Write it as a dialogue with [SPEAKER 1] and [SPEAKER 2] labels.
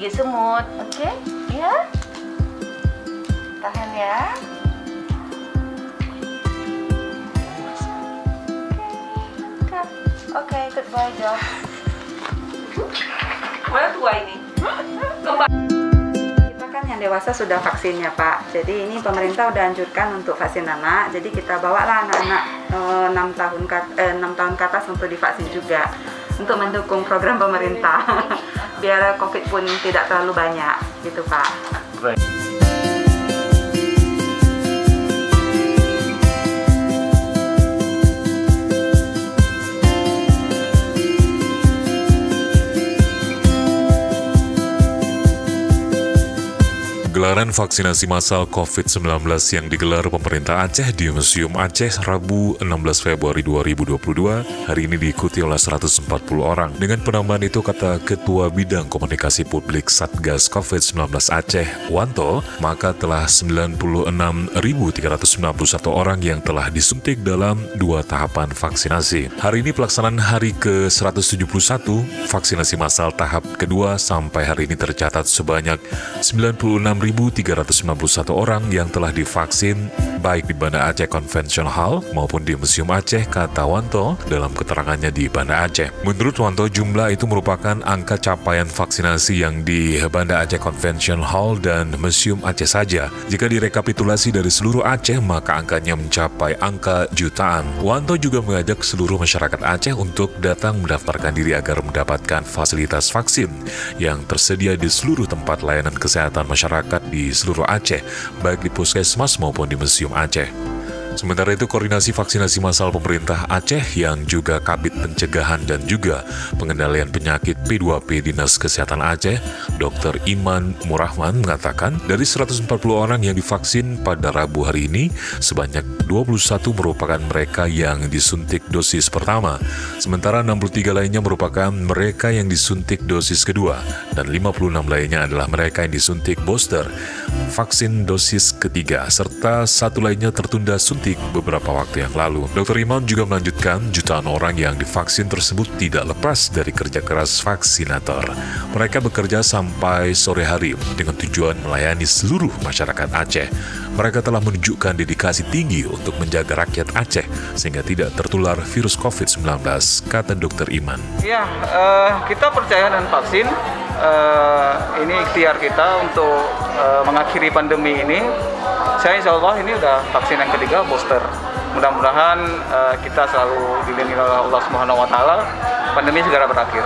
[SPEAKER 1] gigit semut. Oke? Ya. Tahan ya. Oke, goodbye job. Mana tua ini? Kita kan yang dewasa sudah vaksinnya Pak. Jadi ini pemerintah udah anjurkan untuk vaksin anak. Jadi kita bawalah anak-anak 6 tahun ke atas untuk divaksin juga. Untuk mendukung program pemerintah. Biar COVID pun tidak terlalu banyak gitu Pak.
[SPEAKER 2] Baik.
[SPEAKER 3] Gelaran vaksinasi massal COVID-19 yang digelar pemerintah Aceh di Museum Aceh Rabu 16 Februari 2022 hari ini diikuti oleh 140 orang. Dengan penambahan itu, kata Ketua Bidang Komunikasi Publik Satgas COVID-19 Aceh, Wanto, maka telah 96.391 orang yang telah disuntik dalam 2 tahapan vaksinasi. Hari ini pelaksanaan hari ke-171 vaksinasi massal tahap kedua sampai hari ini tercatat sebanyak 96.391 orang yang telah divaksin baik di Banda Aceh Convention Hall maupun di Museum Aceh, kata Wanto dalam keterangannya di Banda Aceh. Menurut Wanto, jumlah itu merupakan angka capaian vaksinasi yang di Banda Aceh Convention Hall dan Museum Aceh saja. Jika direkapitulasi dari seluruh Aceh, maka angkanya mencapai angka jutaan. Wanto juga mengajak seluruh masyarakat Aceh untuk datang mendaftarkan diri agar mendapatkan fasilitas vaksin yang tersedia di seluruh tempat layanan kesehatan masyarakat di seluruh Aceh, baik di puskesmas maupun di Museum Aceh. Sementara itu, koordinasi vaksinasi massal pemerintah Aceh yang juga Kabid Pencegahan dan juga Pengendalian Penyakit P2P Dinas Kesehatan Aceh, Dr. Iman Murahman mengatakan dari 140 orang yang divaksin pada Rabu hari ini, sebanyak 21 merupakan mereka yang disuntik dosis pertama, sementara 63 lainnya merupakan mereka yang disuntik dosis kedua, dan 56 lainnya adalah mereka yang disuntik booster vaksin dosis ketiga, serta 1 lainnya tertunda suntik beberapa waktu yang lalu. Dr. Imam juga melanjutkan, jutaan orang yang divaksin tersebut tidak lepas dari kerja keras vaksinator. Mereka bekerja sampai sore hari dengan tujuan melayani seluruh masyarakat Aceh. Mereka telah menunjukkan dedikasi tinggi untuk menjaga rakyat Aceh sehingga tidak tertular virus COVID-19, kata Dr. Iman.
[SPEAKER 4] Ya, kita percaya dengan vaksin. Ini ikhtiar kita untuk mengakhiri pandemi ini. Saya insya Allah ini udah vaksin yang ketiga, booster. Mudah-mudahan kita selalu dilindungi oleh Allah Subhanahu wa Ta'ala, pandemi segera berakhir.